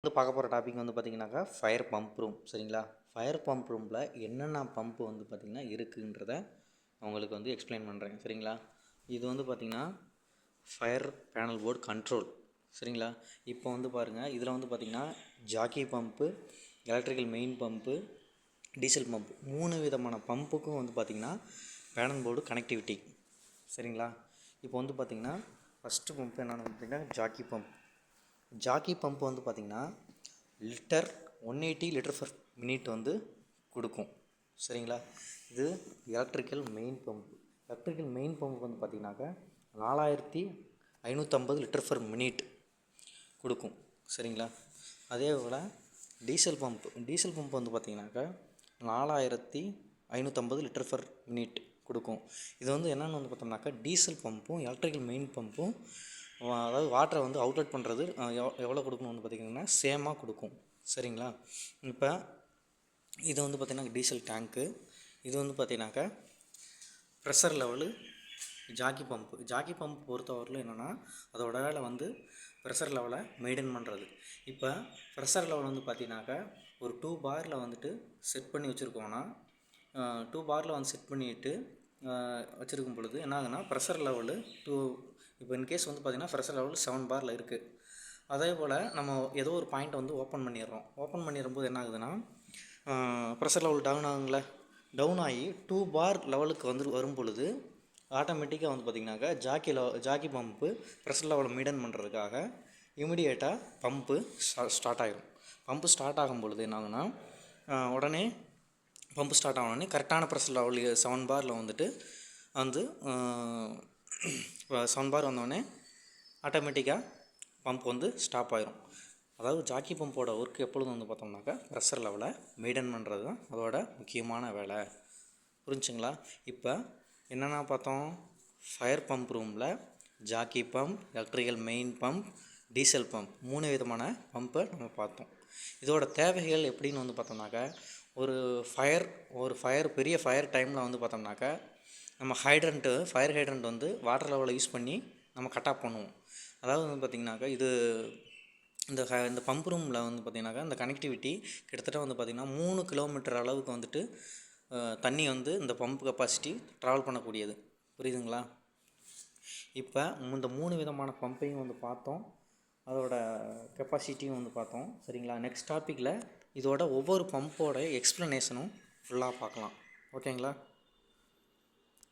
பார்க்க போகிற டாபிக் பார்த்தீங்கன்னாக்கா ஃபயர் பம்ப் ரூம். சரிங்களா? ஃபயர் பம்ப் ரூமில் என்னென்ன பம்ப் பார்த்திங்கன்னா இருக்குன்றத உங்களுக்கு எக்ஸ்பிளைன் பண்ணுறேன். சரிங்களா? இது பார்த்திங்கன்னா ஃபயர் பேனல் போர்டு கண்ட்ரோல். சரிங்களா? இப்போ பாருங்கள், இதில் பார்த்திங்கன்னா Jackie pump, electrical main pump, diesel pump 3 விதமான பம்புக்கும் பார்த்திங்கன்னா பேனல் போர்டு கனெக்டிவிட்டி. சரிங்களா? இப்போ பார்த்திங்கன்னா ஃபஸ்ட்டு பம்ப் என்னென்னு பார்த்திங்கன்னா ஜாக்கி பம்ப். ஜாக்கி பம்ப் பார்த்திங்கன்னா லிட்டர் 180 லிட்டர் பர் மினிட் கொடுக்கும். சரிங்களா? இது electrical main pump. Electrical main pump பார்த்திங்கனாக்கா 4550 லிட்டர் பர் மினிட் கொடுக்கும். சரிங்களா? அதே போல் டீசல் பம்ப். டீசல் பம்ப் பார்த்திங்கனாக்கா 4550 லிட்டர் பர் மினிட் கொடுக்கும். இது என்னென்னு பார்த்தோம்னாக்கா டீசல் பம்பும் எலக்ட்ரிக்கல் மெயின் பம்பும் அதாவது வாட்டரை அவுட்லெட் பண்ணுறது எவ்வளோ கொடுக்கணும்னு பார்த்திங்கன்னா சேமாக கொடுக்கும். சரிங்களா? இப்போ இது பார்த்திங்கன்னா டீசல் டேங்க்கு. இது பார்த்திங்கனாக்கா pressure level Jackie pump. Jackie pump பொறுத்தவரையில் என்னென்னா அதோட வேலை ப்ரெஷர் லெவலை மெயின்டைன் பண்ணுறது. இப்போ ப்ரெஷர் லெவல் பார்த்திங்கனாக்கா ஒரு 2 பாரில் செட் பண்ணி வச்சுருக்கோன்னா 2 பாரில் செட் பண்ணிவிட்டு வச்சுருக்கும் பொழுது என்ன ஆகுதுன்னா ப்ரெஷர் லெவலு இப்போ இன்கேஸ் பார்த்திங்கன்னா ப்ரெஷர் லெவல் 7 பாரில் இருக்குது. அதே போல் நம்ம ஏதோ ஒரு பாயிண்ட்டை ஓப்பன் பண்ணிடுறோம். ஓப்பன் பண்ணிடும்போது என்ன ஆகுதுன்னா ப்ரெஷர் லெவல் டவுன் ஆகுங்களே. டவுன் ஆகி 2 பார் லெவலுக்கு வரும் பொழுது ஆட்டோமேட்டிக்காக பார்த்திங்கனாக்கா ஜாக்கி பம்ப்பு ப்ரெஷர் லெவலை மெயின்டைன் பண்ணுறதுக்காக இமிடியேட்டாக பம்ப்பு ஸ்டார்ட் ஆகிடும். பம்ப்பு ஸ்டார்ட் ஆகும் பொழுது என்ன ஆகுதுன்னா உடனே பம்ப்பு ஸ்டார்ட் ஆகணுன்னே கரெக்டான ப்ரெஷர் லெவல் 7 பாரில் 7 பார் வந்தோடனே ஆட்டோமேட்டிக்காக பம்ப் ஸ்டாப் ஆகிரும். அதாவது ஜாக்கி பம்போட ஒர்க் எப்பொழுதும் பார்த்தோம்னாக்கா ப்ரெஷர் லெவலை மெயின்டைன் பண்ணுறது தான் அதோட முக்கியமான வேலை. புரிஞ்சுங்களா? இப்போ என்னென்ன பார்த்தோம்? ஃபயர் பம்ப் ரூமில் Jackie pump, electrical main pump, diesel pump 3 விதமான பம்பை நம்ம பார்த்தோம். இதோட தேவைகள் எப்படின்னு பார்த்தோம்னாக்கா ஒரு ஃபயர் பெரிய ஃபயர் டைமில் பார்த்தோம்னாக்கா நம்ம ஃபயர் ஹைட்ரண்ட் வாட்டர் லெவலை யூஸ் பண்ணி நம்ம கட் ஆஃப் பண்ணுவோம். அதாவது பார்த்திங்கனாக்கா இந்த பம்ப் ரூமில் பார்த்திங்கனாக்கா இந்த கனெக்டிவிட்டி கிட்டத்தட்ட பார்த்திங்கன்னா 3 கிலோமீட்டர் அளவுக்கு தண்ணி இந்த பம்ப் கெப்பாசிட்டி ட்ராவல் பண்ணக்கூடியது. புரியுதுங்களா? இப்போ இந்த 3 விதமான பம்பையும் பார்த்தோம். அதோட கெப்பாசிட்டியும் பார்த்தோம். சரிங்களா? நெக்ஸ்ட் டாப்பிக்கில் இதோட ஒவ்வொரு பம்போட எக்ஸ்ப்ளனேஷனும் ஃபுல்லாக பார்க்கலாம். ஓகேங்களா?